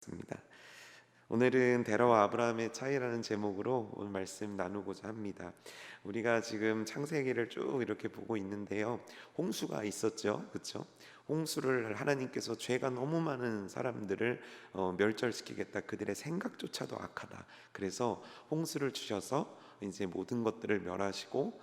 있습니다. 오늘은 데라와 아브라함의 차이라는 제목으로 오늘 말씀 나누고자 합니다. 우리가 지금 창세기를 쭉 이렇게 보고 있는데요. 홍수가 있었죠, 그렇죠? 홍수를 하나님께서 죄가 너무 많은 사람들을 멸절시키겠다. 그들의 생각조차도 악하다. 그래서 홍수를 주셔서 이제 모든 것들을 멸하시고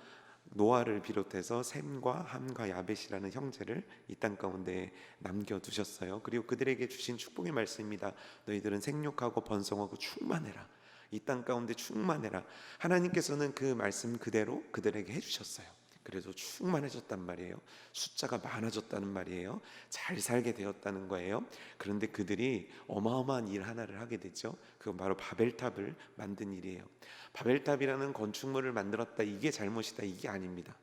노아를 비롯해서 셈과 함과 야벳이라는 형제를 이 땅 가운데 남겨두셨어요. 그리고 그들에게 주신 축복의 말씀입니다. 너희들은 생육하고 번성하고 충만해라. 이 땅 가운데 충만해라. 하나님께서는 그 말씀 그대로 그들에게 해주셨어요. 그래서 충만해졌단 말이에요. 숫자가 많아졌다는 말이에요. 잘 살게 되었다는 거예요. 그런데 그들이 어마어마한 일 하나를 하게 되죠. 그건 바로 바벨탑을 만든 일이에요. 바벨탑이라는 건축물을 만들었다, 이게 잘못이다, 이게 아닙니다.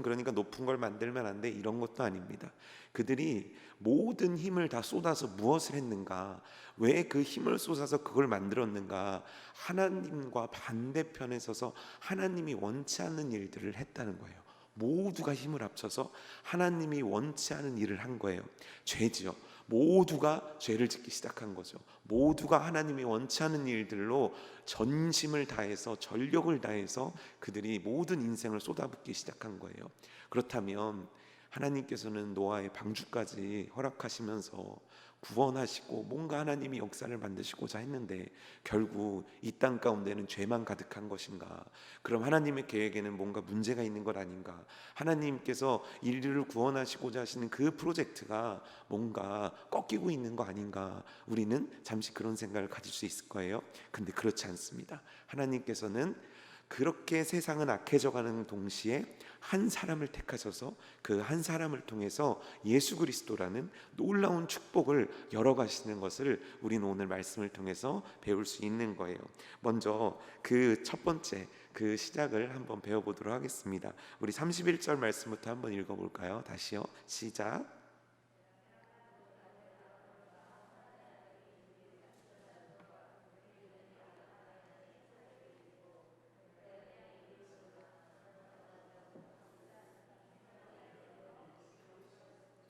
그러니까 높은 걸 만들면 안 돼, 이런 것도 아닙니다. 그들이 모든 힘을 다 쏟아서 무엇을 했는가? 왜 그 힘을 쏟아서 그걸 만들었는가? 하나님과 반대편에 서서 하나님이 원치 않는 일들을 했다는 거예요. 모두가 힘을 합쳐서 하나님이 원치 않은 일을 한 거예요. 죄지요. 모두가 죄를 짓기 시작한 거죠. 모두가 하나님이 원치 않은 일들로 전심을 다해서 전력을 다해서 그들이 모든 인생을 쏟아붓기 시작한 거예요. 그렇다면 하나님께서는 노아의 방주까지 허락하시면서 구원하시고 뭔가 하나님이 역사를 만드시고자 했는데 결국 이 땅 가운데는 죄만 가득한 것인가? 그럼 하나님의 계획에는 뭔가 문제가 있는 것 아닌가? 하나님께서 인류를 구원하시고자 하시는 그 프로젝트가 뭔가 꺾이고 있는 거 아닌가? 우리는 잠시 그런 생각을 가질 수 있을 거예요. 근데 그렇지 않습니다. 하나님께서는 그렇게 세상은 악해져가는 동시에 한 사람을 택하셔서 그 한 사람을 통해서 예수 그리스도라는 놀라운 축복을 열어가시는 것을 우리는 오늘 말씀을 통해서 배울 수 있는 거예요. 먼저 그 첫 번째 그 시작을 한번 배워보도록 하겠습니다. 우리 31절 말씀부터 한번 읽어볼까요? 다시요. 시작.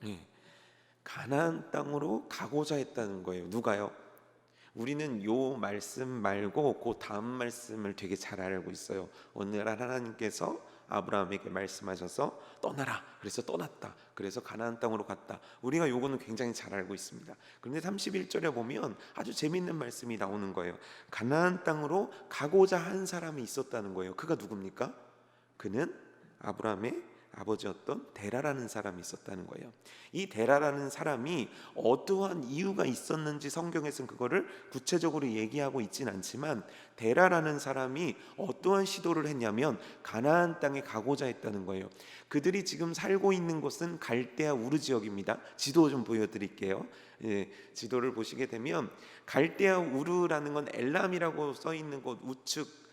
예, 가나안 땅으로 가고자 했다는 거예요. 누가요? 우리는 요 말씀 말고 그 다음 말씀을 되게 잘 알고 있어요. 오늘 하나님께서 아브라함에게 말씀하셔서 떠나라. 그래서 떠났다. 그래서 가나안 땅으로 갔다. 우리가 요거는 굉장히 잘 알고 있습니다. 그런데 31절에 보면 아주 재밌는 말씀이 나오는 거예요. 가나안 땅으로 가고자 한 사람이 있었다는 거예요. 그가 누굽니까? 그는 아브라함의 아버지였던 데라라는 사람이 있었다는 거예요. 이 데라라는 사람이 어떠한 이유가 있었는지 성경에서는 그거를 구체적으로 얘기하고 있진 않지만 데라라는 사람이 어떠한 시도를 했냐면 가나안 땅에 가고자 했다는 거예요. 그들이 지금 살고 있는 곳은 갈대아 우르 지역입니다. 지도 좀 보여드릴게요. 예, 지도를 보시게 되면 갈대아 우르라는 건 엘람이라고 써 있는 곳 우측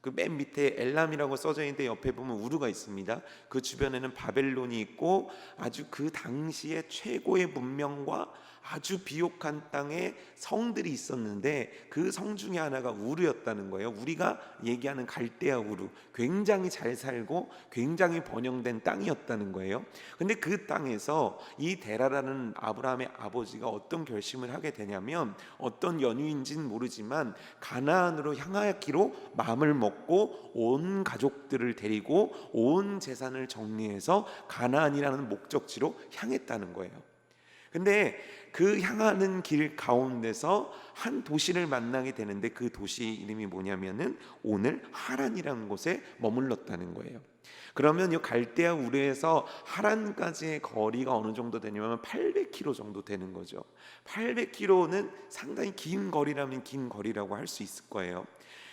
그 맨 밑에 엘람이라고 써져 있는데 옆에 보면 우르가 있습니다. 그 주변에는 바벨론이 있고 아주 그 당시에 최고의 문명과 아주 비옥한 땅에 성들이 있었는데 그 성 중에 하나가 우르였다는 거예요. 우리가 얘기하는 갈대아 우르, 굉장히 잘 살고 굉장히 번영된 땅이었다는 거예요. 근데 그 땅에서 이 데라라는 아브라함의 아버지가 어떤 결심을 하게 되냐면 어떤 연유인지는 모르지만 가나안으로 향하기로 마음을 먹고 온 가족들을 데리고 온 재산을 정리해서 가나안이라는 목적지로 향했다는 거예요. 근데 그 향하는 길 가운데서 한 도시를 만나게 되는데 그 도시 이름이 뭐냐면은 오늘 하란이라는 곳에 머물렀다는 거예요. 그러면 이 갈대아 우르에서 하란까지의 거리가 어느 정도 되냐면 800km 정도 되는 거죠. 800km는 상당히 긴 거리라면 긴 거리라고 할 수 있을 거예요.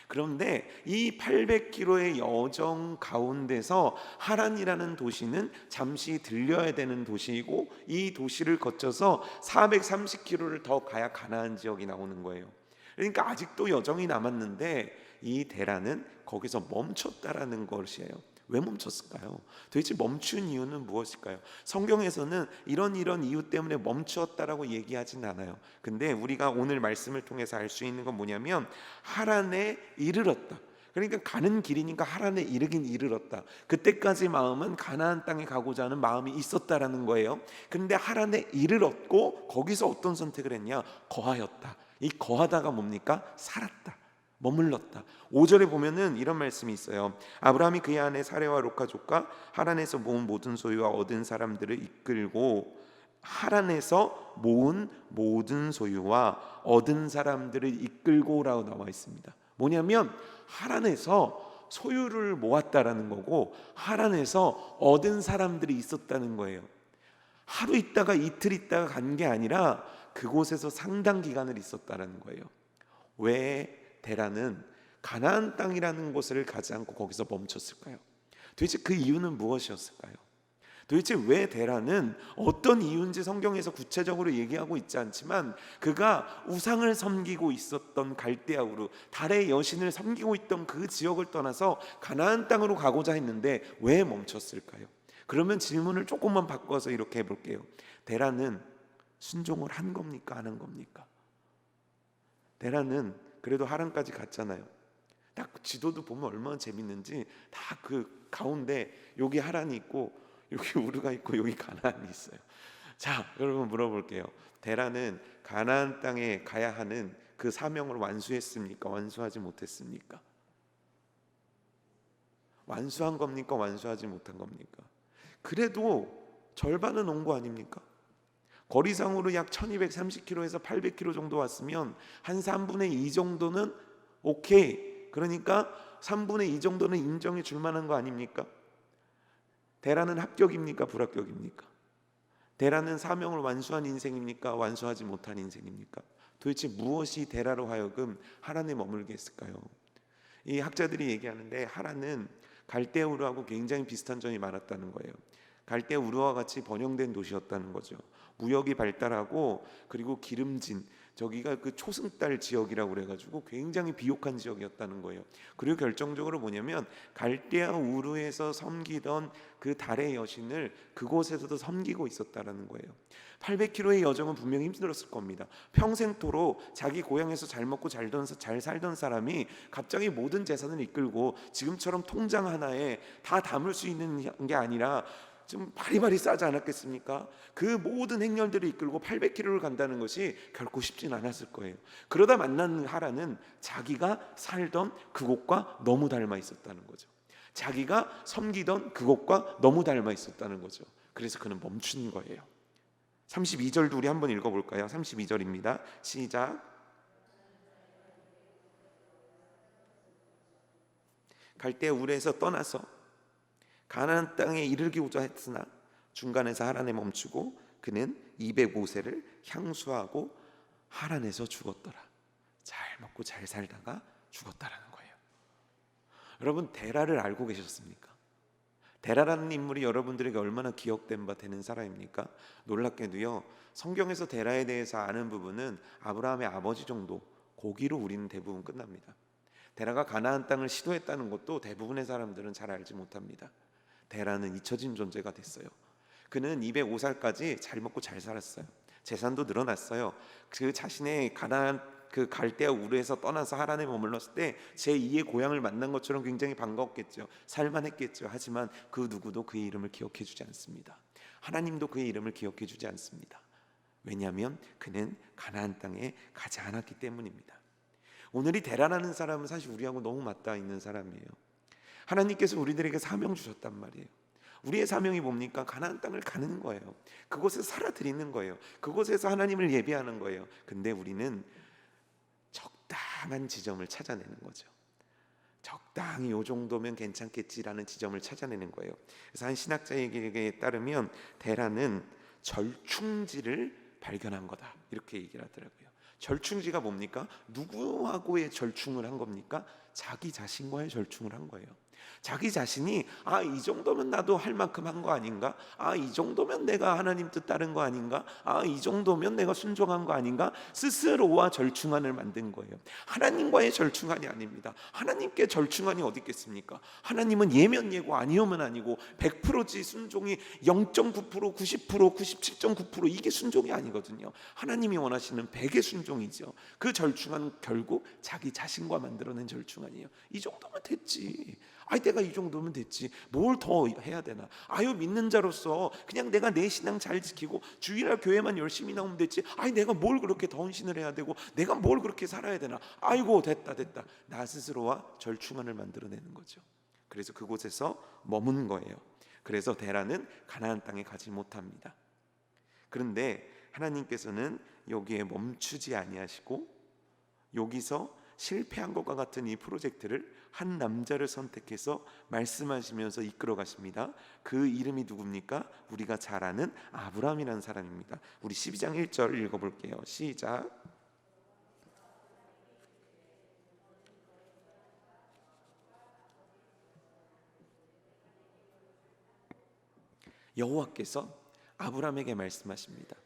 그런데 이 800km의 여정 가운데서 하란이라는 도시는 잠시 들려야 되는 도시이고 이 도시를 거쳐서 430km를 더 가야 가나안 지역이 나오는 거예요. 그러니까 아직도 여정이 남았는데 이 데라는 거기서 멈췄다라는 것이에요. 왜 멈췄을까요? 도대체 멈춘 이유는 무엇일까요? 성경에서는 이런 이유 때문에 멈추었다라고 얘기하진 않아요. 근데 우리가 오늘 말씀을 통해서 알 수 있는 건 뭐냐면 하란에 이르렀다. 그러니까 가는 길이니까 하란에 이르긴 이르렀다. 그때까지 마음은 가나안 땅에 가고자 하는 마음이 있었다라는 거예요. 근데 하란에 이르렀고 거기서 어떤 선택을 했냐? 거하였다. 이 거하다가 뭡니까? 살았다, 머물렀다. 5절에 보면은 이런 말씀이 있어요. 아브라함이 그의 아내 사레와 롯가족과 하란에서 모은 모든 소유와 얻은 사람들을 이끌고, 하란에서 모은 모든 소유와 얻은 사람들을 이끌고라고 나와 있습니다. 뭐냐면 하란에서 소유를 모았다라는 거고, 하란에서 얻은 사람들이 있었다는 거예요. 하루 있다가 이틀 있다가 간 게 아니라 그곳에서 상당 기간을 있었다라는 거예요. 왜 데라는 가나안 땅이라는 곳을 가지 않고 거기서 멈췄을까요? 도대체 그 이유는 무엇이었을까요? 도대체 왜 데라는 어떤 이유인지 성경에서 구체적으로 얘기하고 있지 않지만, 그가 우상을 섬기고 있었던 갈대아 우르, 달의 여신을 섬기고 있던 그 지역을 떠나서 가나안 땅으로 가고자 했는데 왜 멈췄을까요? 그러면 질문을 조금만 바꿔서 이렇게 해볼게요. 데라는 순종을 한 겁니까? 안 한 겁니까? 데라는 그래도 하란까지 갔잖아요. 딱 지도도 보면 얼마나 재밌는지, 다 그 가운데 여기 하란이 있고 여기 우르가 있고 여기 가나안이 있어요. 자, 여러분 물어볼게요. 데라는 가나안 땅에 가야 하는 그 사명을 완수했습니까? 완수하지 못했습니까? 완수한 겁니까? 완수하지 못한 겁니까? 그래도 절반은 온 거 아닙니까? 거리상으로 약 1230km에서 800km 정도 왔으면 한 3분의 2 정도는 오케이, 그러니까 3분의 2 정도는 인정해 줄 만한 거 아닙니까? 데라는 합격입니까? 불합격입니까? 데라는 사명을 완수한 인생입니까? 완수하지 못한 인생입니까? 도대체 무엇이 데라로 하여금 하란에 머물게 했을까요? 이 학자들이 얘기하는데 하란은 갈대아 우르하고 굉장히 비슷한 점이 많았다는 거예요. 갈대아 우르와 같이 번영된 도시였다는 거죠. 무역이 발달하고, 그리고 기름진, 저기가 그 초승달 지역이라고 그래가지고 굉장히 비옥한 지역이었다는 거예요. 그리고 결정적으로 뭐냐면 갈대아 우르에서 섬기던 그 달의 여신을 그곳에서도 섬기고 있었다라는 거예요. 800km의 여정은 분명히 힘들었을 겁니다. 평생토록 자기 고향에서 잘 먹고 잘 살던 사람이 갑자기 모든 재산을 이끌고 지금처럼 통장 하나에 다 담을 수 있는 게 아니라 좀 바리바리 싸지 않았겠습니까? 그 모든 행렬들을 이끌고 800km를 간다는 것이 결코 쉽진 않았을 거예요. 그러다 만난 하란은 자기가 살던 그곳과 너무 닮아 있었다는 거죠. 자기가 섬기던 그곳과 너무 닮아 있었다는 거죠. 그래서 그는 멈춘 거예요. 32절도 우리 한번 읽어볼까요? 32절입니다. 시작. 갈대아 우르에서 떠나서 가나안 땅에 이르기고자 했으나 중간에서 하란에 멈추고 그는 205세를 향수하고 하란에서 죽었더라. 잘 먹고 잘 살다가 죽었다라는 거예요. 여러분, 데라를 알고 계셨습니까? 데라라는 인물이 여러분들에게 얼마나 기억된 바 되는 사람입니까? 놀랍게도요, 성경에서 데라에 대해서 아는 부분은 아브라함의 아버지 정도, 거기로 우리는 대부분 끝납니다. 데라가 가나안 땅을 시도했다는 것도 대부분의 사람들은 잘 알지 못합니다. 데라는 잊혀진 존재가 됐어요. 그는 205살까지 잘 먹고 잘 살았어요. 재산도 늘어났어요. 그 자신의 가나안 그 갈대아 우르에서 떠나서 하란에 머물렀을 때 제2의 고향을 만난 것처럼 굉장히 반가웠겠죠. 살만했겠죠. 하지만 그 누구도 그의 이름을 기억해 주지 않습니다. 하나님도 그의 이름을 기억해 주지 않습니다. 왜냐하면 그는 가나안 땅에 가지 않았기 때문입니다. 오늘 이 데라라는 사람은 사실 우리하고 너무 맞닿아 있는 사람이에요. 하나님께서 우리들에게 사명 주셨단 말이에요. 우리의 사명이 뭡니까? 가나안 땅을 가는 거예요. 그곳에서 살아드리는 거예요. 그곳에서 하나님을 예배하는 거예요. 근데 우리는 적당한 지점을 찾아내는 거죠. 적당히 이 정도면 괜찮겠지라는 지점을 찾아내는 거예요. 그래서 한 신학자에게 따르면 데라는 절충지를 발견한 거다, 이렇게 얘기를 하더라고요. 절충지가 뭡니까? 누구하고의 절충을 한 겁니까? 자기 자신과의 절충을 한 거예요. 자기 자신이 이 정도면 나도 할 만큼 한 거 아닌가? 이 정도면 내가 하나님 뜻 따른 거 아닌가? 이 정도면 내가 순종한 거 아닌가? 스스로와 절충안을 만든 거예요. 하나님과의 절충안이 아닙니다. 하나님께 절충안이 어디 있겠습니까? 하나님은 예면 예고 아니오면 아니고 100%지 순종이 0.9%, 90%, 97.9% 이게 순종이 아니거든요. 하나님이 원하시는 100의 순종이죠. 그 절충안은 결국 자기 자신과 만들어낸 절충안이에요. 이 정도면 됐지. 아이 내가 이 정도면 됐지 뭘 더 해야 되나. 아유 믿는 자로서 그냥 내가 내 신앙 잘 지키고 주일날 교회만 열심히 나오면 됐지. 아이 내가 뭘 그렇게 더 헌신을 해야 되고 내가 뭘 그렇게 살아야 되나. 아이고 됐다 나 스스로와 절충안을 만들어내는 거죠. 그래서 그곳에서 머문 거예요. 그래서 데라는 가나안 땅에 가지 못합니다. 그런데 하나님께서는 여기에 멈추지 아니하시고 여기서 실패한 것과 같은 이 프로젝트를 한 남자를 선택해서 말씀하시면서 이끌어 가십니다. 그 이름이 누굽니까? 우리가 잘 아는 아브라함이라는 사람입니다. 우리 12장 1절 읽어볼게요. 시작. 여호와께서 아브라함에게 말씀하십니다.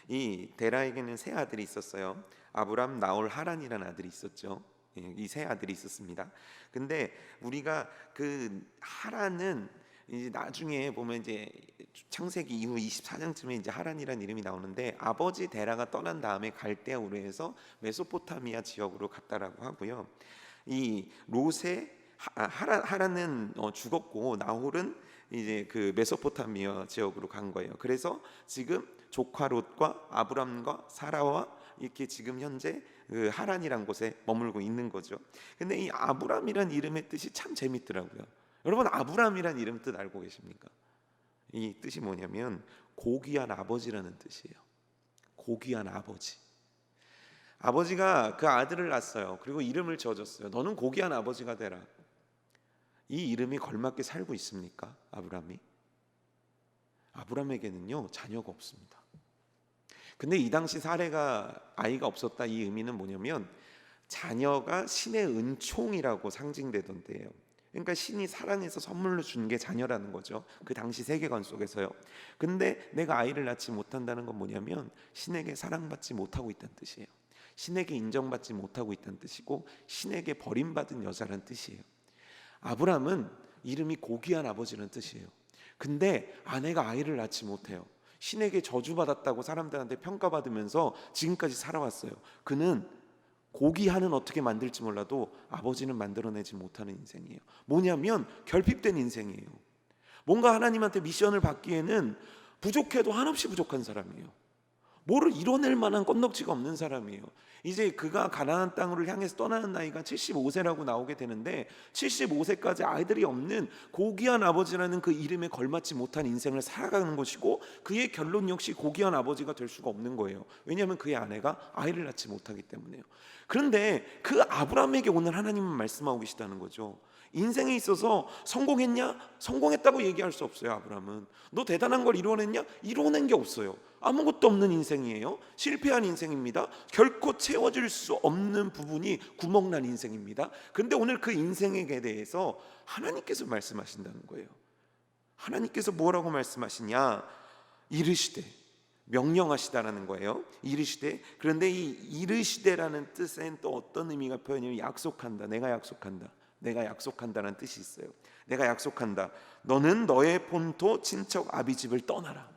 이 데라에게는 세 아들이 있었어요. 아브람, 나홀, 하란이라는 아들이 있었죠. 이 세 아들이 있었습니다. 근데 우리가 그 하란은 이제 나중에 보면 이제 창세기 이후 24장쯤에 이제 하란이라는 이름이 나오는데 아버지 데라가 떠난 다음에 갈대아우르 해서 메소포타미아 지역으로 갔다라고 하고요. 이 롯의 하란은 죽었고 나홀은 이제 그 메소포타미아 지역으로 간 거예요. 그래서 지금 조카 롯과 아브람과 사라와 이렇게 지금 현재 그 하란이란 곳에 머물고 있는 거죠. 근데 이 아브람이란 이름의 뜻이 참 재밌더라고요. 여러분 아브람이란 이름 뜻 알고 계십니까? 이 뜻이 뭐냐면 고귀한 아버지라는 뜻이에요. 고귀한 아버지. 아버지가 그 아들을 낳았어요. 그리고 이름을 지어줬어요. 너는 고귀한 아버지가 되라. 이 이름이 걸맞게 살고 있습니까? 아브람이? 아브람에게는요 자녀가 없습니다. 근데 이 당시 사례가 아이가 없었다 이 의미는 뭐냐면 자녀가 신의 은총이라고 상징되던데요. 그러니까 신이 사랑해서 선물로 준 게 자녀라는 거죠. 그 당시 세계관 속에서요. 근데 내가 아이를 낳지 못한다는 건 뭐냐면 신에게 사랑받지 못하고 있다는 뜻이에요. 신에게 인정받지 못하고 있다는 뜻이고 신에게 버림받은 여자라는 뜻이에요. 아브람은 이름이 고귀한 아버지라는 뜻이에요. 근데 아내가 아이를 낳지 못해요. 신에게 저주받았다고 사람들한테 평가받으면서 지금까지 살아왔어요. 그는 고귀한은 어떻게 만들지 몰라도 아버지는 만들어내지 못하는 인생이에요. 뭐냐면 결핍된 인생이에요. 뭔가 하나님한테 미션을 받기에는 부족해도 한없이 부족한 사람이에요. 뭐를 이뤄낼 만한 건덕지가 없는 사람이에요. 이제 그가 가나안 땅을 향해서 떠나는 나이가 75세라고 나오게 되는데 75세까지 아이들이 없는 고귀한 아버지라는 그 이름에 걸맞지 못한 인생을 살아가는 것이고 그의 결론 역시 고귀한 아버지가 될 수가 없는 거예요. 왜냐하면 그의 아내가 아이를 낳지 못하기 때문에요. 그런데 그 아브라함에게 오늘 하나님은 말씀하고 계시다는 거죠. 인생에 있어서 성공했냐? 성공했다고 얘기할 수 없어요. 아브라함은 너 대단한 걸 이뤄냈냐? 이뤄낸 게 없어요. 아무것도 없는 인생이에요. 실패한 인생입니다. 결코 채워질 수 없는 부분이 구멍난 인생입니다. 그런데 오늘 그 인생에 대해서 하나님께서 말씀하신다는 거예요. 하나님께서 뭐라고 말씀하시냐? 이르시되, 명령하시다라는 거예요. 이르시되. 그런데 이 이르시되라는 뜻엔 또 어떤 의미가 표현이면 약속한다. 내가 약속한다. 내가 약속한다는 뜻이 있어요. 내가 약속한다. 너는 너의 본토 친척 아비 집을 떠나라.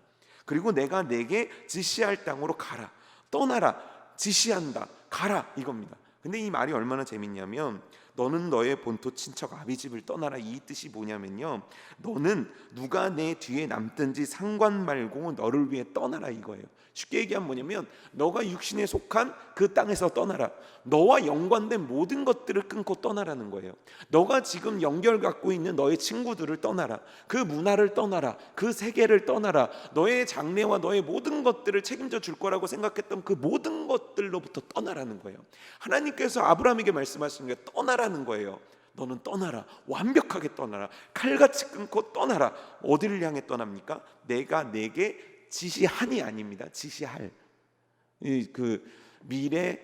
그리고 내가 내게 지시할 땅으로 가라. 떠나라. 지시한다. 가라. 이겁니다. 근데 이 말이 얼마나 재밌냐면 너는 너의 본토 친척 아비 집을 떠나라. 이 뜻이 뭐냐면요. 너는 누가 내 뒤에 남든지 상관 말고 너를 위해 떠나라 이거예요. 쉽게 얘기하면 뭐냐면 너가 육신에 속한 그 땅에서 떠나라. 너와 연관된 모든 것들을 끊고 떠나라는 거예요. 너가 지금 연결 갖고 있는 너의 친구들을 떠나라. 그 문화를 떠나라. 그 세계를 떠나라. 너의 장래와 너의 모든 것들을 책임져 줄 거라고 생각했던 그 모든 것들로부터 떠나라는 거예요. 하나님께서 아브라함에게 말씀하시는 게 떠나라는 거예요. 너는 떠나라. 완벽하게 떠나라. 칼같이 끊고 떠나라. 어디를 향해 떠납니까? 내가 내게 지시하니 아닙니다. 지시할. 그 미래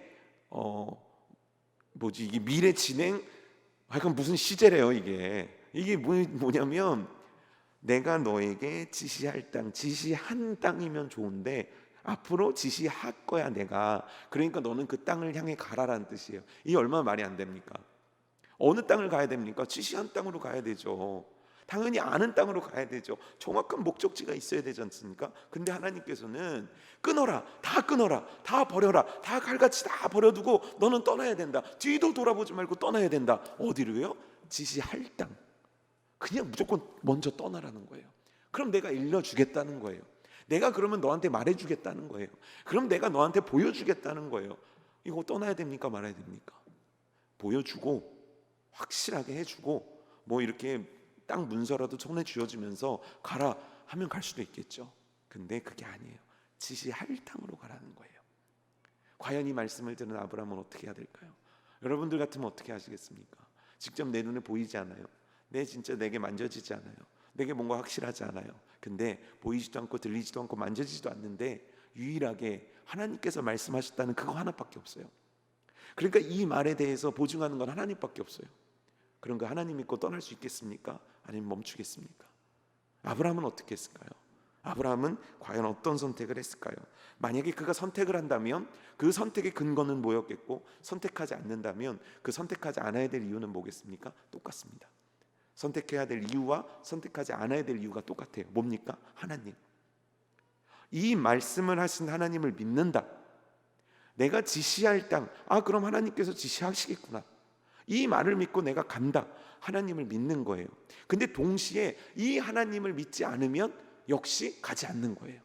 이게 미래 진행. 하여간 무슨 시제래요 이게. 이게 뭐냐면 내가 너에게 지시할 땅, 지시한 땅이면 좋은데 앞으로 지시할 거야 내가. 그러니까 너는 그 땅을 향해 가라라는 뜻이에요. 이게 얼마나 말이 안 됩니까? 어느 땅을 가야 됩니까? 지시한 땅으로 가야 되죠. 당연히 아는 땅으로 가야 되죠. 정확한 목적지가 있어야 되지 않습니까? 근데 하나님께서는 끊어라, 다 끊어라, 다 버려라, 다 칼같이 다 버려두고 너는 떠나야 된다. 뒤도 돌아보지 말고 떠나야 된다. 어디로요? 지시할 땅. 그냥 무조건 먼저 떠나라는 거예요. 그럼 내가 일러주겠다는 거예요. 내가 그러면 너한테 말해주겠다는 거예요. 그럼 내가 너한테 보여주겠다는 거예요. 이거 떠나야 됩니까 말아야 됩니까? 보여주고 확실하게 해주고 뭐 이렇게 땅 문서라도 손에 쥐어주면서 가라 하면 갈 수도 있겠죠. 근데 그게 아니에요. 지시할 땅으로 가라는 거예요. 과연 이 말씀을 들은 아브라함은 어떻게 해야 될까요? 여러분들 같으면 어떻게 하시겠습니까? 직접 내 눈에 보이지 않아요. 진짜 내게 만져지지 않아요. 내게 뭔가 확실하지 않아요. 근데 보이지도 않고 들리지도 않고 만져지지도 않는데 유일하게 하나님께서 말씀하셨다는 그거 하나밖에 없어요. 그러니까 이 말에 대해서 보증하는 건 하나님밖에 없어요. 그런 거 하나님 믿고 떠날 수 있겠습니까? 아니면 멈추겠습니까? 아브라함은 어떻게 했을까요? 아브라함은 과연 어떤 선택을 했을까요? 만약에 그가 선택을 한다면 그 선택의 근거는 뭐였겠고, 선택하지 않는다면 그 선택하지 않아야 될 이유는 뭐겠습니까? 똑같습니다. 선택해야 될 이유와 선택하지 않아야 될 이유가 똑같아요. 뭡니까? 하나님. 이 말씀을 하신 하나님을 믿는다. 내가 지시할 땅, 그럼 하나님께서 지시하시겠구나. 이 말을 믿고 내가 간다. 하나님을 믿는 거예요. 근데 동시에 이 하나님을 믿지 않으면 역시 가지 않는 거예요.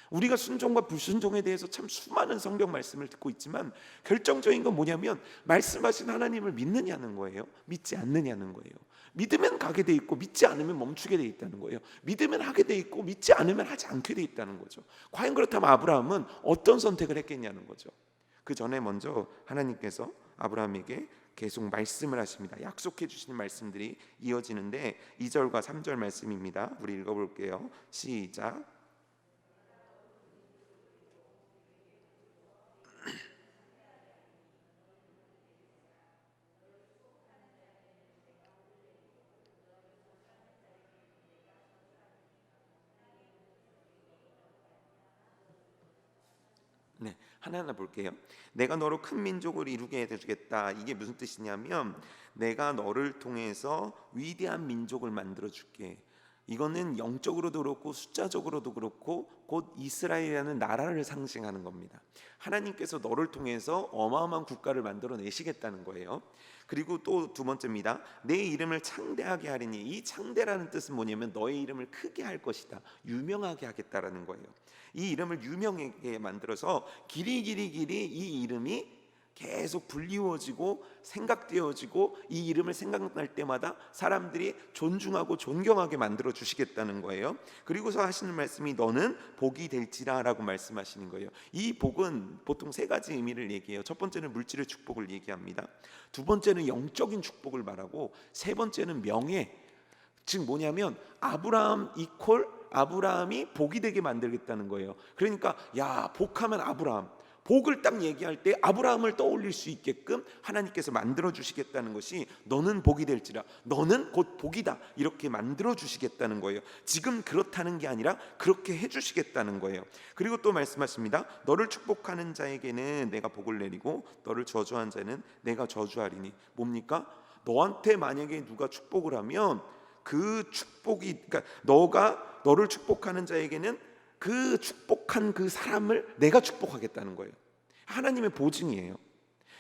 우리가 순종과 불순종에 대해서 참 수많은 성경 말씀을 듣고 있지만 결정적인 건 뭐냐면 말씀하신 하나님을 믿느냐는 거예요. 믿지 않느냐는 거예요. 믿으면 가게 돼 있고 믿지 않으면 멈추게 돼 있다는 거예요. 믿으면 하게 돼 있고 믿지 않으면 하지 않게 돼 있다는 거죠. 과연 그렇다면 아브라함은 어떤 선택을 했겠냐는 거죠. 그 전에 먼저 하나님께서 아브라함에게 계속 말씀을 하십니다. 약속해 주시는 말씀들이 이어지는데 2절과 3절 말씀입니다. 우리 읽어볼게요. 시작. 네, 하나하나 볼게요. 내가 너로 큰 민족을 이루게 해주겠다. 이게 무슨 뜻이냐면 내가 너를 통해서 위대한 민족을 만들어 줄게. 이거는 영적으로도 그렇고 숫자적으로도 그렇고 곧 이스라엘이라는 나라를 상징하는 겁니다. 하나님께서 너를 통해서 어마어마한 국가를 만들어 내시겠다는 거예요. 그리고 또 두 번째입니다. 내 이름을 창대하게 하리니, 이 창대라는 뜻은 뭐냐면 너의 이름을 크게 할 것이다. 유명하게 하겠다라는 거예요. 이 이름을 유명하게 만들어서 길이 이 이름이 계속 불리워지고 생각되어지고 이 이름을 생각날 때마다 사람들이 존중하고 존경하게 만들어 주시겠다는 거예요. 그리고서 하시는 말씀이 너는 복이 될지라 라고 말씀하시는 거예요. 이 복은 보통 세 가지 의미를 얘기해요. 첫 번째는 물질의 축복을 얘기합니다. 두 번째는 영적인 축복을 말하고 세 번째는 명예, 즉 뭐냐면 아브라함 이퀄 아브라함이 복이 되게 만들겠다는 거예요. 그러니까 야 복하면 아브라함, 복을 딱 얘기할 때 아브라함을 떠올릴 수 있게끔 하나님께서 만들어 주시겠다는 것이 너는 복이 될지라, 너는 곧 복이다, 이렇게 만들어 주시겠다는 거예요. 지금 그렇다는 게 아니라 그렇게 해주시겠다는 거예요. 그리고 또 말씀하십니다. 너를 축복하는 자에게는 내가 복을 내리고 너를 저주한 자는 내가 저주하리니. 뭡니까? 너한테 만약에 누가 축복을 하면 그 축복이, 그러니까 너를 축복하는 자에게는 그 축복한 그 사람을 내가 축복하겠다는 거예요. 하나님의 보증이에요.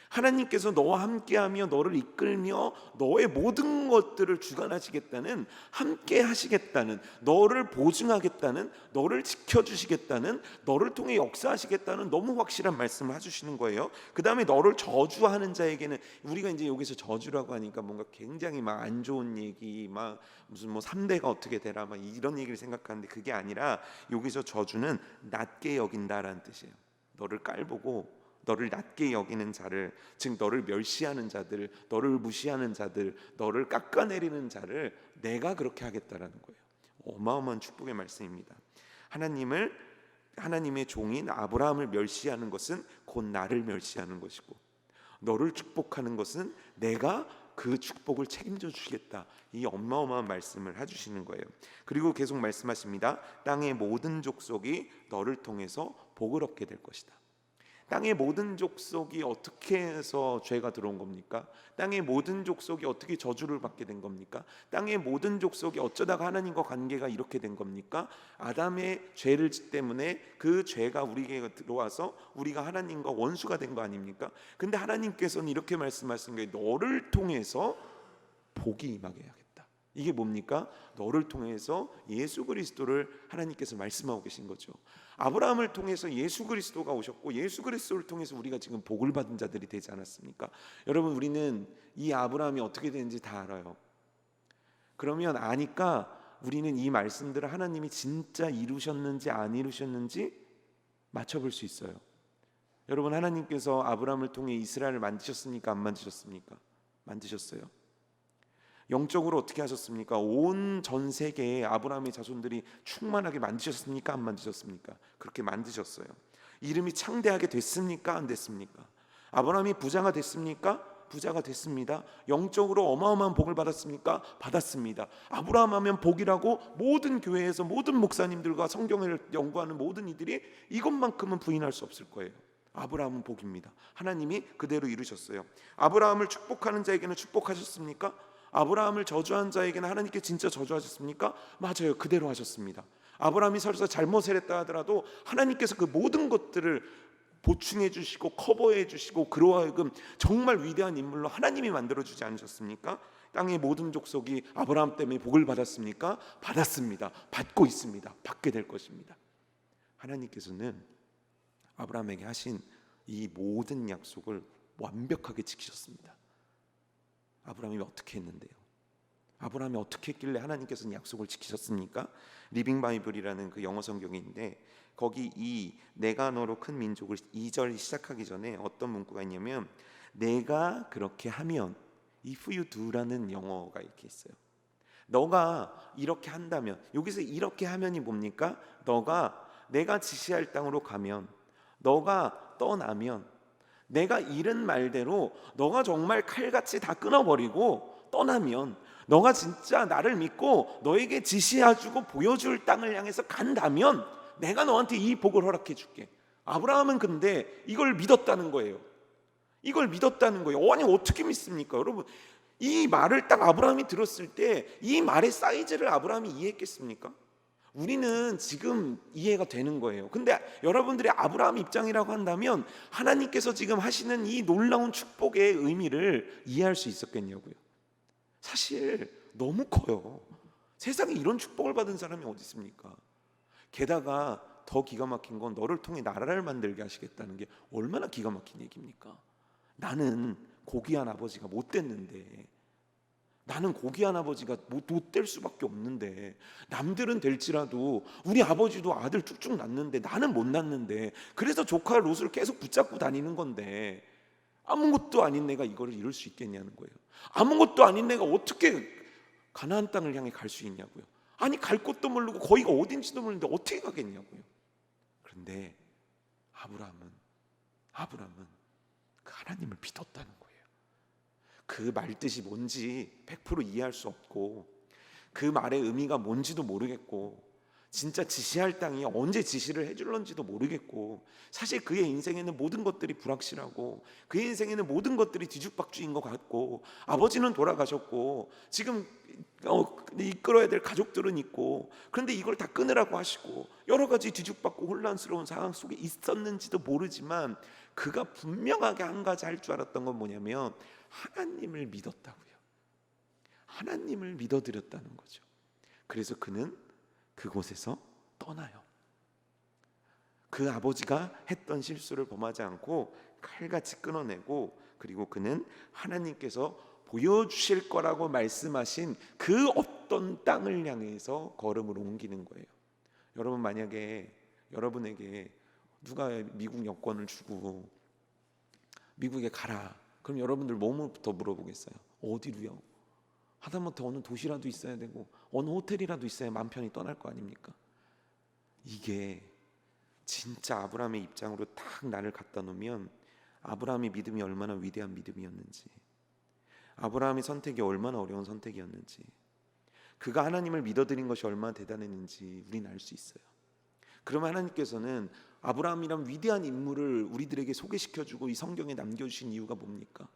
하나님께서 너와 함께하며 너를 이끌며 너의 모든 것들을 주관하시겠다는, 함께 하시겠다는, 너를 보증하겠다는, 너를 지켜주시겠다는, 너를 통해 역사하시겠다는 너무 확실한 말씀을 해주시는 거예요. 그 다음에 너를 저주하는 자에게는, 우리가 이제 여기서 저주라고 하니까 뭔가 굉장히 막 안 좋은 얘기, 막 무슨 뭐 3대가 어떻게 되라 막 이런 얘기를 생각하는데 그게 아니라 여기서 저주는 낮게 여긴다라는 뜻이에요. 너를 깔보고 너를 낮게 여기는 자를, 즉 너를 멸시하는 자들, 너를 무시하는 자들, 너를 깎아내리는 자를 내가 그렇게 하겠다라는 거예요. 어마어마한 축복의 말씀입니다. 하나님의 종인 아브라함을 멸시하는 것은 곧 나를 멸시하는 것이고, 너를 축복하는 것은 내가 그 축복을 책임져 주시겠다. 이 어마어마한 말씀을 해주시는 거예요. 그리고 계속 말씀하십니다. 땅의 모든 족속이 너를 통해서 복을 얻게 될 것이다. 땅의 모든 족속이 어떻게 해서 죄가 들어온 겁니까? 땅의 모든 족속이 어떻게 저주를 받게 된 겁니까? 땅의 모든 족속이 어쩌다가 하나님과 관계가 이렇게 된 겁니까? 아담의 죄를 때문에 그 죄가 우리에게 들어와서 우리가 하나님과 원수가 된 거 아닙니까? 근데 하나님께서는 이렇게 말씀하신 거예요. 너를 통해서 복이 임하게 하겠다. 이게 뭡니까? 너를 통해서 예수 그리스도를 하나님께서 말씀하고 계신 거죠. 아브라함을 통해서 예수 그리스도가 오셨고 예수 그리스도를 통해서 우리가 지금 복을 받은 자들이 되지 않았습니까? 여러분, 우리는 이 아브라함이 어떻게 되는지 다 알아요. 그러면 아니까 우리는 이 말씀들을 하나님이 진짜 이루셨는지 안 이루셨는지 맞춰볼 수 있어요. 여러분, 하나님께서 아브라함을 통해 이스라엘을 만드셨습니까? 안 만드셨습니까? 만드셨어요. 영적으로 어떻게 하셨습니까? 온 전 세계에 아브라함의 자손들이 충만하게 만드셨습니까? 안 만드셨습니까? 그렇게 만드셨어요. 이름이 창대하게 됐습니까? 안 됐습니까? 아브라함이 부자가 됐습니까? 부자가 됐습니다. 영적으로 어마어마한 복을 받았습니까? 받았습니다. 아브라함 하면 복이라고 모든 교회에서 모든 목사님들과 성경을 연구하는 모든 이들이 이것만큼은 부인할 수 없을 거예요. 아브라함은 복입니다. 하나님이 그대로 이루셨어요. 아브라함을 축복하는 자에게는 축복하셨습니까? 아브라함을 저주한 자에게는 하나님께 진짜 저주하셨습니까? 맞아요. 그대로 하셨습니다. 아브라함이 설사 잘못을 했다 하더라도 하나님께서 그 모든 것들을 보충해 주시고 커버해 주시고 그로 하여금 정말 위대한 인물로 하나님이 만들어 주지 않으셨습니까? 땅의 모든 족속이 아브라함 때문에 복을 받았습니까? 받았습니다. 받고 있습니다. 받게 될 것입니다. 하나님께서는 아브라함에게 하신 이 모든 약속을 완벽하게 지키셨습니다. 아브라함이 어떻게 했는데요? 아브라함이 어떻게 했길래 하나님께서는 약속을 지키셨습니까? 리빙 바이블이라는 그 영어 성경인데 거기 이 내가 너로 큰 민족을 2절이 시작하기 전에 어떤 문구가 있냐면 내가 그렇게 하면 if you do라는 영어가 이렇게 있어요. 너가 이렇게 한다면, 여기서 이렇게 하면이 뭡니까? 너가 내가 지시할 땅으로 가면, 너가 떠나면, 내가 이른 말대로 너가 정말 칼같이 다 끊어버리고 떠나면, 너가 진짜 나를 믿고 너에게 지시해주고 보여줄 땅을 향해서 간다면 내가 너한테 이 복을 허락해 줄게. 아브라함은 근데 이걸 믿었다는 거예요. 이걸 믿었다는 거예요. 아니 어떻게 믿습니까? 여러분, 이 말을 딱 아브라함이 들었을 때 이 말의 사이즈를 아브라함이 이해했겠습니까? 우리는 지금 이해가 되는 거예요. 근데 여러분들이 아브라함 입장이라고 한다면 하나님께서 지금 하시는 이 놀라운 축복의 의미를 이해할 수 있었겠냐고요. 사실 너무 커요. 세상에 이런 축복을 받은 사람이 어디 있습니까? 게다가 더 기가 막힌 건 너를 통해 나라를 만들게 하시겠다는 게 얼마나 기가 막힌 얘기입니까? 나는 고귀한 아버지가 못 됐는데, 나는 고귀한 아버지가 못 될 수밖에 없는데, 남들은 될지라도 우리 아버지도 아들 쭉쭉 낳는데 나는 못 낳는데, 그래서 조카 롯을 계속 붙잡고 다니는 건데 아무것도 아닌 내가 이거를 이룰 수 있겠냐는 거예요. 아무것도 아닌 내가 어떻게 가나안 땅을 향해 갈 수 있냐고요. 아니 갈 곳도 모르고 거기가 어딘지도 모르는데 어떻게 가겠냐고요. 그런데 아브라함은 그 하나님을 믿었다는 거예요. 그 말뜻이 뭔지 100% 이해할 수 없고 그 말의 의미가 뭔지도 모르겠고 진짜 지시할 땅이 언제 지시를 해줄런지도 모르겠고, 사실 그의 인생에는 모든 것들이 불확실하고 그의 인생에는 모든 것들이 뒤죽박죽인 것 같고, 아버지는 돌아가셨고 지금 이끌어야 될 가족들은 있고, 그런데 이걸 다 끊으라고 하시고 여러 가지 뒤죽박고 혼란스러운 상황 속에 있었는지도 모르지만 그가 분명하게 한 가지 할 줄 알았던 건 뭐냐면 하나님을 믿었다고요. 하나님을 믿어드렸다는 거죠. 그래서 그는 그곳에서 떠나요. 그 아버지가 했던 실수를 범하지 않고 칼같이 끊어내고, 그리고 그는 하나님께서 보여주실 거라고 말씀하신 그 어떤 땅을 향해서 걸음을 옮기는 거예요. 여러분, 만약에 여러분에게 누가 미국 여권을 주고 미국에 가라, 그럼 여러분들 뭐부터 물어보겠어요? 어디로요? 하다못해 어느 도시라도 있어야 되고 어느 호텔이라도 있어야 맘 편히 떠날 거 아닙니까? 이게 진짜 아브라함의 입장으로 딱 나를 갖다 놓으면 아브라함의 믿음이 얼마나 위대한 믿음이었는지, 아브라함의 선택이 얼마나 어려운 선택이었는지, 그가 하나님을 믿어드린 것이 얼마나 대단했는지 우리는 알 수 있어요. 그러면 하나님께서는 아브라함이란 위대한 인물을 우리들에게 소개시켜주고 이 성경에 남겨주신 이유가 뭡니까?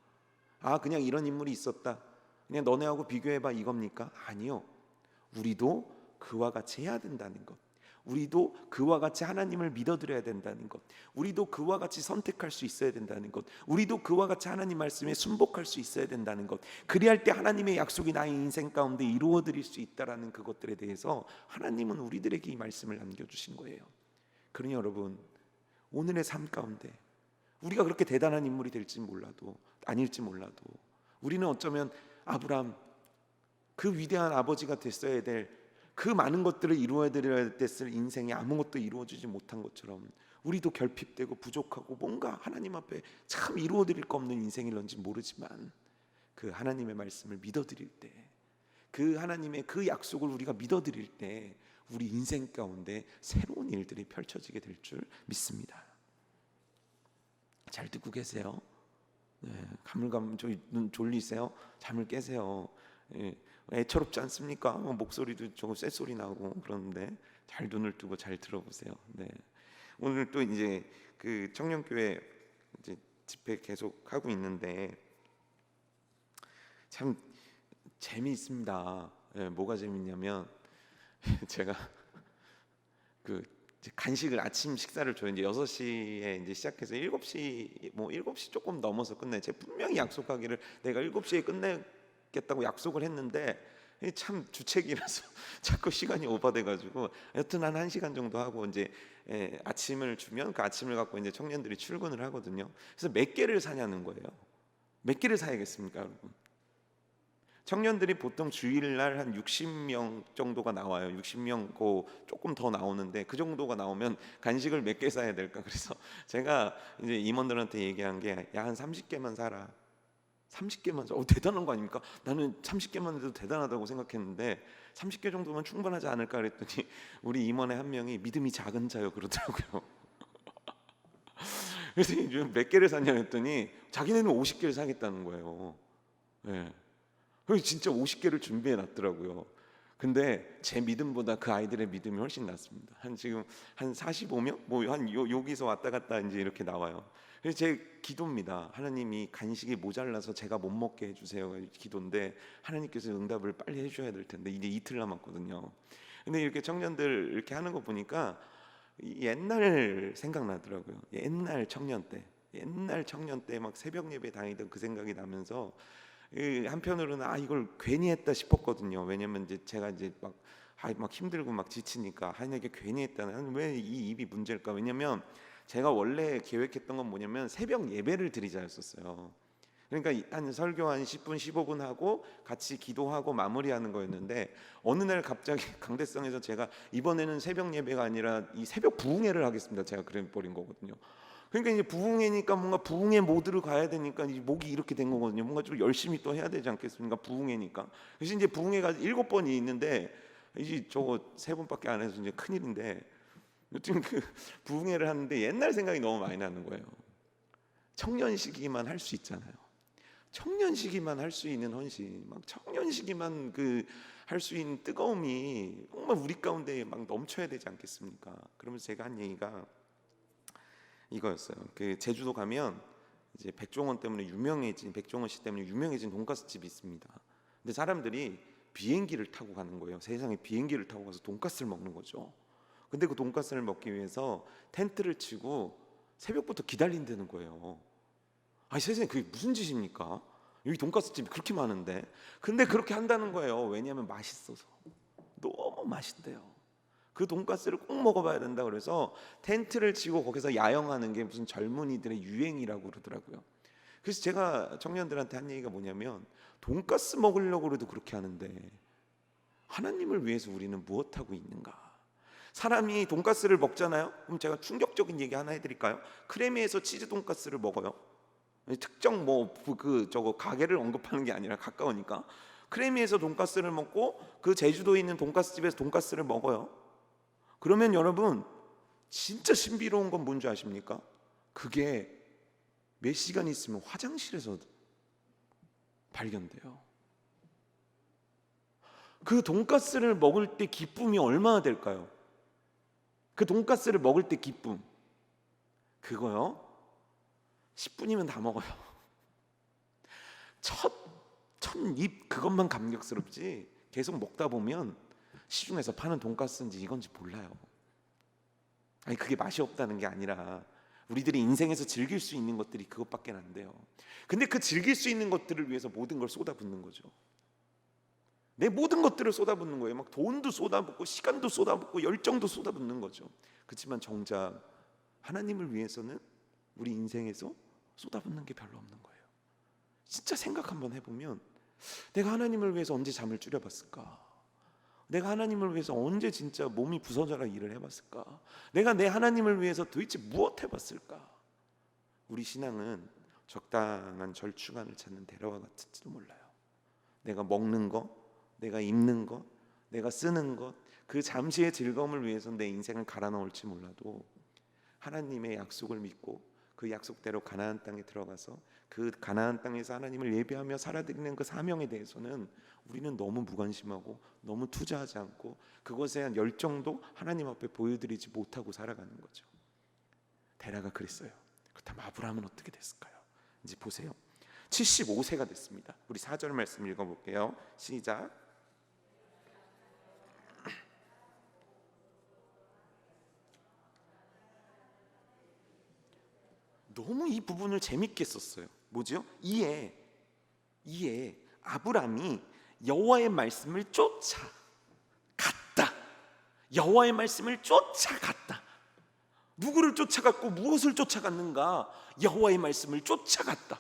아, 그냥 이런 인물이 있었다, 그냥 너네하고 비교해봐, 이겁니까? 아니요. 우리도 그와 같이 해야 된다는 것, 우리도 그와 같이 하나님을 믿어드려야 된다는 것, 우리도 그와 같이 선택할 수 있어야 된다는 것, 우리도 그와 같이 하나님 말씀에 순복할 수 있어야 된다는 것, 그리할 때 하나님의 약속이 나의 인생 가운데 이루어드릴 수 있다라는 그것들에 대해서 하나님은 우리들에게 이 말씀을 남겨주신 거예요. 그러니 여러분, 오늘의 삶 가운데 우리가 그렇게 대단한 인물이 될지 몰라도 아닐지 몰라도 우리는 어쩌면 아브라함, 그 위대한 아버지가 됐어야 될, 그 많은 것들을 이루어야 됐을 인생에 아무것도 이루어지지 못한 것처럼 우리도 결핍되고 부족하고 뭔가 하나님 앞에 참 이루어드릴 거 없는 인생일런지 모르지만 그 하나님의 말씀을 믿어드릴 때, 그 하나님의 그 약속을 우리가 믿어드릴 때 우리 인생 가운데 새로운 일들이 펼쳐지게 될 줄 믿습니다. 잘 듣고 계세요? 네, 가물가물 눈 졸리세요? 잠을 깨세요. 예, 애처롭지 않습니까? 목소리도 조금 쇳소리 나고 그러는데 잘 눈을 뜨고 잘 들어보세요. 네. 오늘 또 이제 그 청년교회 이제 집회 계속 하고 있는데 참 재미있습니다. 예, 뭐가 재밌냐면 제가 그 간식을, 아침 식사를 줘요. 이제 6시에 이제 시작해서 7시, 뭐 7시 조금 넘어서 끝내. 제가 분명히 약속하기를 내가 7시에 끝내겠다고 약속을 했는데 참 주책이라서 자꾸 시간이 오버돼 가지고 여튼 한 1시간 정도 하고 이제 아침을 주면 그 아침을 갖고 이제 청년들이 출근을 하거든요. 그래서 몇 개를 사냐는 거예요. 몇 개를 사야겠습니까, 여러분? 청년들이 보통 주일날 한 60명 정도가 나와요. 60명 고 조금 더 나오는데 그 정도가 나오면 간식을 몇 개 사야 될까? 그래서 제가 이제 임원들한테 얘기한 게 야, 한 30개만 사라. 30개만 사. 대단한 거 아닙니까? 나는 30개만 해도 대단하다고 생각했는데 30개 정도면 충분하지 않을까 그랬더니 우리 임원의 한 명이 믿음이 작은 자요 그러더라고요. 그래서 몇 개를 샀냐 했더니 자기네는 50개를 사겠다는 거예요. 네. 그래서 진짜 50개를 준비해 놨더라고요. 근데 제 믿음보다 그 아이들의 믿음이 훨씬 낫습니다. 지금 한 45명? 뭐 여기서 왔다 갔다 이제 이렇게 나와요. 그래서 제 기도입니다. 하나님이 간식이 모자라서 제가 못 먹게 해주세요. 기도인데 하나님께서 응답을 빨리 해줘야 될 텐데 이제 이틀 남았거든요. 근데 이렇게 청년들 이렇게 하는 거 보니까 옛날 생각나더라고요. 옛날 청년 때 막 새벽 예배 다니던 그 생각이 나면서 한편으로는 이걸 괜히 했다 싶었거든요. 왜냐면 이제 제가 이제 막 힘들고 막 지치니까 이게 괜히 했다는, 왜 이 입이 문제일까? 왜냐면 제가 원래 계획했던 건 뭐냐면 새벽 예배를 드리자 했었어요. 그러니까 한 설교 한 10분 15분 하고 같이 기도하고 마무리하는 거였는데 어느 날 갑자기 강대성에서 제가 이번에는 새벽 예배가 아니라 이 새벽 부흥회를 하겠습니다. 제가 그래 버린 거거든요. 그러니까 이제 부흥회니까 뭔가 부흥회 모드로 가야 되니까 이제 목이 이렇게 된 거거든요. 뭔가 좀 열심히 또 해야 되지 않겠습니까? 부흥회니까. 그래서 이제 부흥회가 7번이 있는데 이제 저거 3번밖에 안 해서 이제 큰일인데, 요즘 그 부흥회를 하는데 옛날 생각이 너무 많이 나는 거예요. 청년 시기만 할 수 있잖아요. 청년 시기만 할 수 있는 헌신, 막 청년 시기만 그 할 수 있는 뜨거움이 정말 우리 가운데 막 넘쳐야 되지 않겠습니까? 그러면서 제가 한 얘기가 이거였어요. 그 제주도 가면 이제 백종원 씨 때문에 유명해진 돈가스 집이 있습니다. 근데 사람들이 비행기를 타고 가는 거예요. 세상에 비행기를 타고 가서 돈가스를 먹는 거죠. 근데 그 돈가스를 먹기 위해서 텐트를 치고 새벽부터 기다린다는 거예요. 세상에 그게 무슨 짓입니까? 여기 돈가스 집이 그렇게 많은데. 근데 그렇게 한다는 거예요. 왜냐하면 맛있어서. 너무 맛있대요. 그 돈가스를 꼭 먹어봐야 된다 그래서 텐트를 치고 거기서 야영하는 게 무슨 젊은이들의 유행이라고 그러더라고요. 그래서 제가 청년들한테 한 얘기가 뭐냐면, 돈가스 먹으려고 해도 그렇게 하는데 하나님을 위해서 우리는 무엇하고 있는가? 사람이 돈가스를 먹잖아요. 그럼 제가 충격적인 얘기 하나 해드릴까요? 크레미에서 치즈 돈가스를 먹어요. 특정 저거 가게를 언급하는 게 아니라 가까우니까 크레미에서 돈가스를 먹고 그 제주도에 있는 돈가스 집에서 돈가스를 먹어요. 그러면 여러분 진짜 신비로운 건 뭔지 아십니까? 그게 몇 시간 있으면 화장실에서 발견돼요. 그 돈가스를 먹을 때 기쁨이 얼마나 될까요? 그 돈가스를 먹을 때 기쁨, 그거요 10분이면 다 먹어요. 첫 입 그것만 감격스럽지 계속 먹다 보면 시중에서 파는 돈가스인지 이건지 몰라요. 아니 그게 맛이 없다는 게 아니라 우리들이 인생에서 즐길 수 있는 것들이 그것밖에 안 돼요. 근데 그 즐길 수 있는 것들을 위해서 모든 걸 쏟아붓는 거죠. 내 모든 것들을 쏟아붓는 거예요. 막 돈도 쏟아붓고 시간도 쏟아붓고 열정도 쏟아붓는 거죠. 그렇지만 정작 하나님을 위해서는 우리 인생에서 쏟아붓는 게 별로 없는 거예요. 진짜 생각 한번 해보면 내가 하나님을 위해서 언제 잠을 줄여봤을까? 내가 하나님을 위해서 언제 진짜 몸이 부서져라 일을 해봤을까? 내가 내 하나님을 위해서 도대체 무엇 해봤을까? 우리 신앙은 적당한 절충안을 찾는 대로와 같을지도 몰라요. 내가 먹는 것, 내가 입는 것, 내가 쓰는 것, 그 잠시의 즐거움을 위해서 내 인생을 갈아 넣을지 몰라도 하나님의 약속을 믿고 그 약속대로 가나안 땅에 들어가서 그 가나안 땅에서 하나님을 예배하며 살아드리는 그 사명에 대해서는 우리는 너무 무관심하고 너무 투자하지 않고 그것에 대한 열정도 하나님 앞에 보여드리지 못하고 살아가는 거죠. 데라가 그랬어요. 그렇다면 아브라함은 어떻게 됐을까요? 이제 보세요. 75세가 됐습니다. 우리 4절 말씀 읽어볼게요. 시작. 너무 이 부분을 재밌게 썼어요. 뭐죠? 이에 아브람이 여호와의 말씀을 쫓아갔다. 여호와의 말씀을 쫓아갔다. 누구를 쫓아갔고 무엇을 쫓아갔는가? 여호와의 말씀을 쫓아갔다.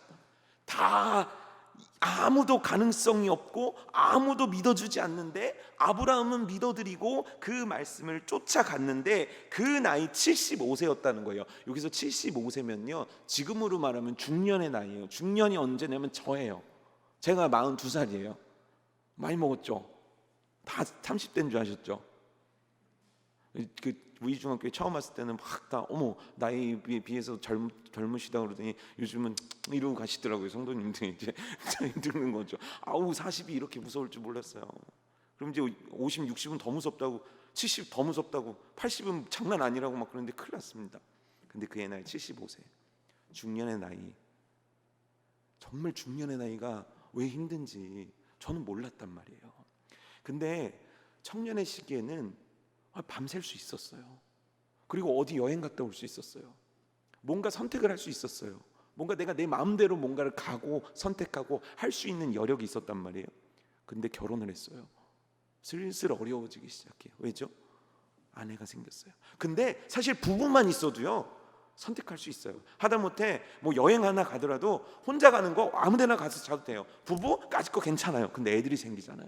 다 아무도 가능성이 없고 아무도 믿어주지 않는데 아브라함은 믿어드리고 그 말씀을 쫓아갔는데 그 나이 75세였다는 거예요. 여기서 75세면요 지금으로 말하면 중년의 나이예요. 중년이 언제냐면 저예요. 제가 42살이에요 많이 먹었죠? 다 30대인 줄 아셨죠? 우리 중학교에 처음 왔을 때는 막 다 어머 나이에 비해서 젊으시다 그러더니 요즘은 이러고 가시더라고요. 성도님들이 이제 힘든 거죠. 아우 40이 이렇게 무서울 줄 몰랐어요. 그럼 이제 50, 60은 더 무섭다고 70 더 무섭다고 80은 장난 아니라고 막 그러는데 큰일 났습니다. 근데 그의 나이 75세 중년의 나이, 정말 중년의 나이가 왜 힘든지 저는 몰랐단 말이에요. 근데 청년의 시기에는 밤샐 수 있었어요. 그리고 어디 여행 갔다 올 수 있었어요. 뭔가 선택을 할 수 있었어요. 뭔가 내가 내 마음대로 뭔가를 가고 선택하고 할 수 있는 여력이 있었단 말이에요. 근데 결혼을 했어요. 슬슬 어려워지기 시작해요. 왜죠? 아내가 생겼어요. 근데 사실 부부만 있어도요 선택할 수 있어요. 하다못해 뭐 여행 하나 가더라도 혼자 가는 거 아무데나 가서 자도 돼요. 부부까지 거 괜찮아요. 근데 애들이 생기잖아요.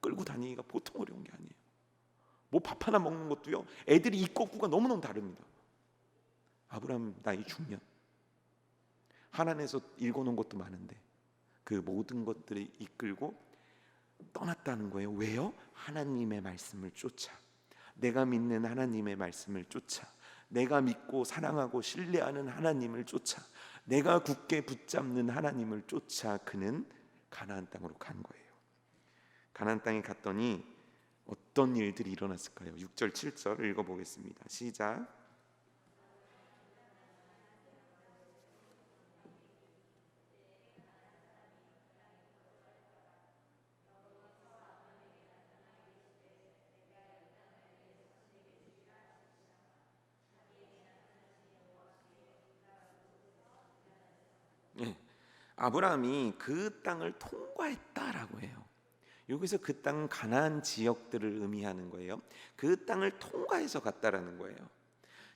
끌고 다니기가 보통 어려운 게 아니에요. 뭐 밥 하나 먹는 것도요 애들이 입구가 너무너무 다릅니다. 아브라함 나이 중년 하나님에서 읽어놓은 것도 많은데 그 모든 것들을 이끌고 떠났다는 거예요. 왜요? 하나님의 말씀을 쫓아, 내가 믿는 하나님의 말씀을 쫓아, 내가 믿고 사랑하고 신뢰하는 하나님을 쫓아, 내가 굳게 붙잡는 하나님을 쫓아 그는 가나안 땅으로 간 거예요. 가나안 땅에 갔더니 어떤 일들이 일어났을까요? 6절 7절 읽어보겠습니다. 시작. 네, 아브라함이 그 땅을 통과했다라고 해요. 여기서 그 땅은 가나안 지역들을 의미하는 거예요. 그 땅을 통과해서 갔다라는 거예요.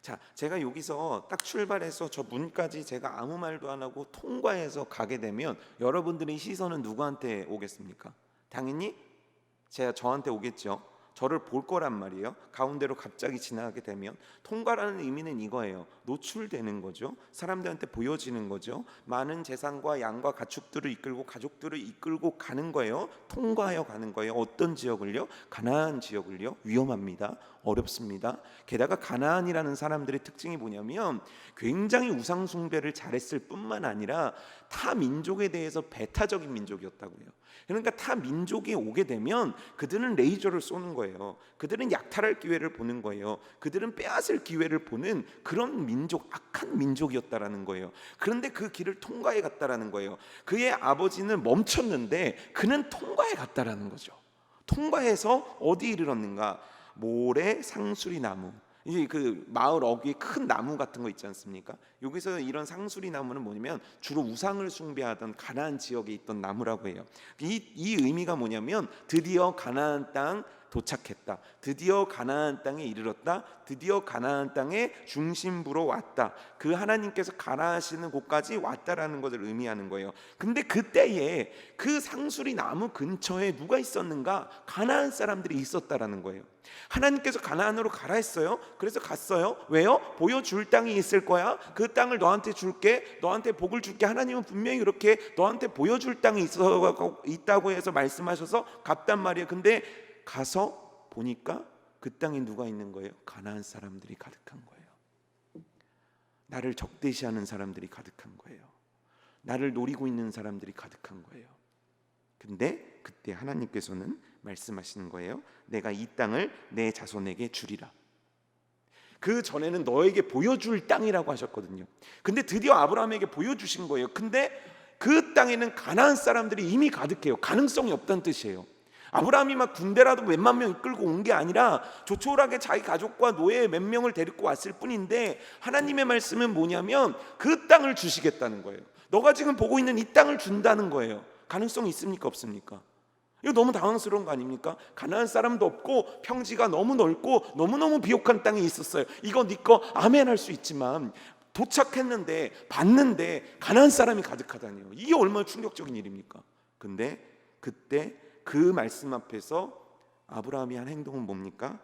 자, 제가 여기서 딱 출발해서 저 문까지 제가 아무 말도 안 하고 통과해서 가게 되면 여러분들의 시선은 누구한테 오겠습니까? 당연히 저한테 오겠죠. 저를 볼 거란 말이에요. 가운데로 갑자기 지나가게 되면 통과라는 의미는 이거예요. 노출되는 거죠. 사람들한테 보여지는 거죠. 많은 재산과 양과 가축들을 이끌고 가족들을 이끌고 가는 거예요. 통과하여 가는 거예요. 어떤 지역을요? 가나안 지역을요. 위험합니다. 어렵습니다. 게다가 가나안이라는 사람들의 특징이 뭐냐면 굉장히 우상 숭배를 잘했을 뿐만 아니라 타 민족에 대해서 배타적인 민족이었다고 해요. 그러니까 타 민족이 오게 되면 그들은 레이저를 쏘는 거예요. 그들은 약탈할 기회를 보는 거예요. 그들은 빼앗을 기회를 보는 그런 민족, 악한 민족이었다라는 거예요. 그런데 그 길을 통과해 갔다라는 거예요. 그의 아버지는 멈췄는데 그는 통과해 갔다라는 거죠. 통과해서 어디 이르렀는가? 모래, 상수리 나무. 이제 그 마을 어귀에 큰 나무 같은 거 있지 않습니까? 여기서 이런 상수리 나무는 뭐냐면 주로 우상을 숭배하던 가나안 지역에 있던 나무라고 해요. 이 의미가 뭐냐면 드디어 가나안 땅 도착했다. 드디어 가나안 땅에 이르렀다. 드디어 가나안 땅의 중심부로 왔다. 그 하나님께서 가라하시는 곳까지 왔다라는 것을 의미하는 거예요. 근데 그때에 그 상수리 나무 근처에 누가 있었는가? 가나안 사람들이 있었다라는 거예요. 하나님께서 가나안으로 가라 했어요. 그래서 갔어요. 왜요? 보여줄 땅이 있을 거야. 그 땅을 너한테 줄게. 너한테 복을 줄게. 하나님은 분명히 그렇게 너한테 보여줄 땅이 있다고 해서 말씀하셔서 갔단 말이에요. 근데 가서 보니까 그 땅에 누가 있는 거예요? 가나안 사람들이 가득한 거예요. 나를 적대시하는 사람들이 가득한 거예요. 나를 노리고 있는 사람들이 가득한 거예요. 근데 그때 하나님께서는 말씀하시는 거예요. 내가 이 땅을 내 자손에게 주리라. 그 전에는 너에게 보여줄 땅이라고 하셨거든요. 근데 드디어 아브라함에게 보여주신 거예요. 근데 그 땅에는 가나안 사람들이 이미 가득해요. 가능성이 없다는 뜻이에요. 아브라함이 막 군대라도 몇만 명 이끌고 온 게 아니라 조촐하게 자기 가족과 노예 몇 명을 데리고 왔을 뿐인데, 하나님의 말씀은 뭐냐면 그 땅을 주시겠다는 거예요. 너가 지금 보고 있는 이 땅을 준다는 거예요. 가능성이 있습니까? 없습니까? 이거 너무 당황스러운 거 아닙니까? 가나안 사람도 없고 평지가 너무 넓고 너무너무 비옥한 땅이 있었어요. 이거 네 거 아멘 할 수 있지만 도착했는데 봤는데 가나안 사람이 가득하다니요. 이게 얼마나 충격적인 일입니까? 근데 그때 그 말씀 앞에서 아브라함이 한 행동은 뭡니까?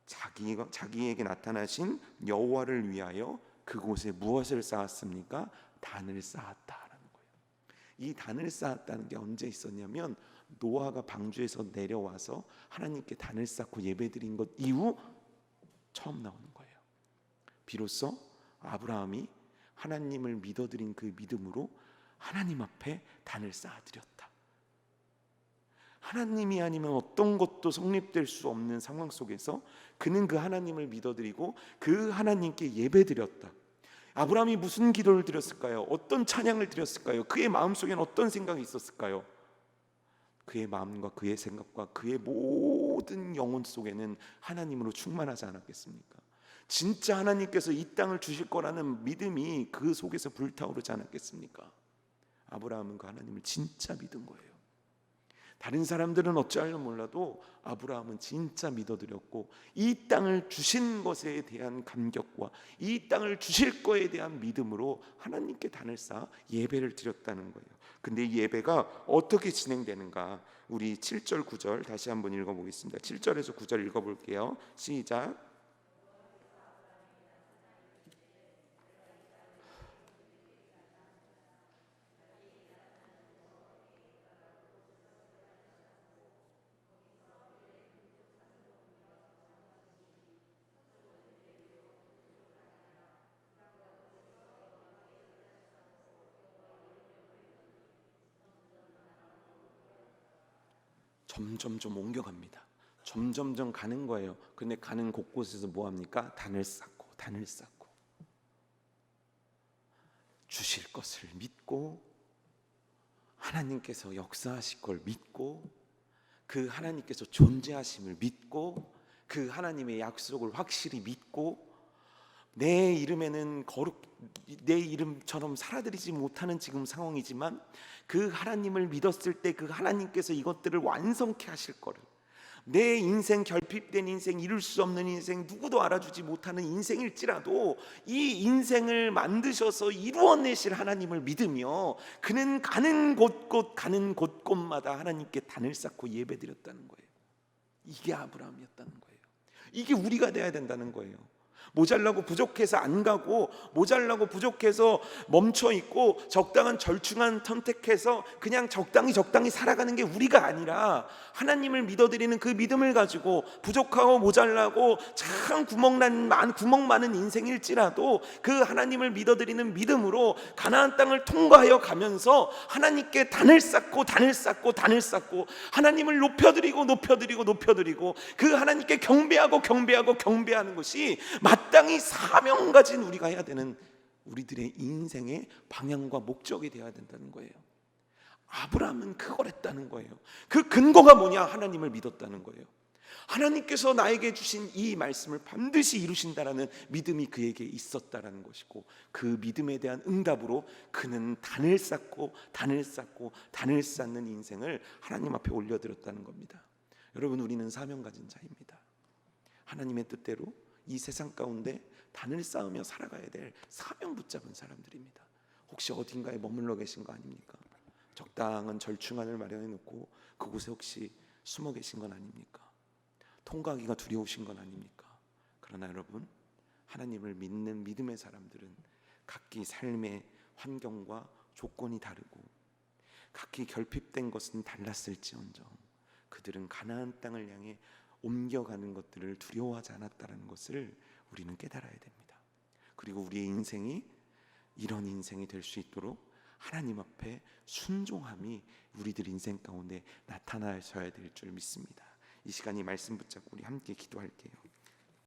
자기에게 나타나신 여호와를 위하여 그곳에 무엇을 쌓았습니까? 단을 쌓았다라는 거예요. 이 단을 쌓았다는 게 언제 있었냐면 노아가 방주에서 내려와서 하나님께 단을 쌓고 예배드린 것 이후 처음 나오는 거예요. 비로소 아브라함이 하나님을 믿어드린 그 믿음으로 하나님 앞에 단을 쌓아드렸다. 하나님이 아니면 어떤 것도 성립될 수 없는 상황 속에서 그는 그 하나님을 믿어드리고 그 하나님께 예배드렸다. 아브라함이 무슨 기도를 드렸을까요? 어떤 찬양을 드렸을까요? 그의 마음속에는 어떤 생각이 있었을까요? 그의 마음과 그의 생각과 그의 모든 영혼 속에는 하나님으로 충만하지 않았겠습니까? 진짜 하나님께서 이 땅을 주실 거라는 믿음이 그 속에서 불타오르지 않았겠습니까? 아브라함은 그 하나님을 진짜 믿은 거예요. 다른 사람들은 어찌할지 몰라도 아브라함은 진짜 믿어드렸고, 이 땅을 주신 것에 대한 감격과 이 땅을 주실 거에 대한 믿음으로 하나님께 단을 쌓아 예배를 드렸다는 거예요. 근데 이 예배가 어떻게 진행되는가? 우리 7절 9절 다시 한번 읽어보겠습니다. 7절에서 9절 읽어볼게요. 시작. 점점점 옮겨갑니다. 점점점 가는 거예요. 근데 가는 곳곳에서 뭐 합니까? 단을 쌓고 단을 쌓고 주실 것을 믿고 하나님께서 역사하실 걸 믿고 그 하나님께서 존재하심을 믿고 그 하나님의 약속을 확실히 믿고 내 이름에는 내 이름처럼 살아드리지 못하는 지금 상황이지만 그 하나님을 믿었을 때 그 하나님께서 이것들을 완성케 하실 거를, 내 인생 결핍된 인생, 이룰 수 없는 인생, 누구도 알아주지 못하는 인생일지라도 이 인생을 만드셔서 이루어내실 하나님을 믿으며 그는 가는 곳곳마다 하나님께 단을 쌓고 예배드렸다는 거예요. 이게 아브라함이었다는 거예요. 이게 우리가 돼야 된다는 거예요. 모자라고 부족해서 안 가고, 모자라고 부족해서 멈춰 있고, 적당한 절충한 선택해서 그냥 적당히 살아가는 게 우리가 아니라, 하나님을 믿어드리는 그 믿음을 가지고 부족하고 모자라고 참 구멍 많은 인생일지라도 그 하나님을 믿어드리는 믿음으로 가나안 땅을 통과하여 가면서 하나님께 단을 쌓고 하나님을 높여드리고 그 하나님께 경배하는 것이 마땅히 사명 가진 우리가 해야 되는 우리들의 인생의 방향과 목적이 되어야 된다는 거예요. 아브라함은 그걸 했다는 거예요. 그 근거가 뭐냐? 하나님을 믿었다는 거예요. 하나님께서 나에게 주신 이 말씀을 반드시 이루신다라는 믿음이 그에게 있었다라는 것이고, 그 믿음에 대한 응답으로 그는 단을 쌓고 단을 쌓고 단을 쌓는 인생을 하나님 앞에 올려드렸다는 겁니다. 여러분, 우리는 사명 가진 자입니다. 하나님의 뜻대로 이 세상 가운데 단을 쌓으며 살아가야 될 사명 붙잡은 사람들입니다. 혹시 어딘가에 머물러 계신 거 아닙니까? 적당한 절충안을 마련해 놓고 그곳에 혹시 숨어 계신 건 아닙니까? 통과하기가 두려우신 건 아닙니까? 그러나 여러분, 하나님을 믿는 믿음의 사람들은 각기 삶의 환경과 조건이 다르고 각기 결핍된 것은 달랐을지언정 그들은 가나안 땅을 향해 옮겨가는 것들을 두려워하지 않았다는 것을 우리는 깨달아야 됩니다. 그리고 우리의 인생이 이런 인생이 될 수 있도록 하나님 앞에 순종함이 우리들 인생 가운데 나타나셔야 될 줄 믿습니다. 이 시간이 말씀 붙잡고 우리 함께 기도할게요.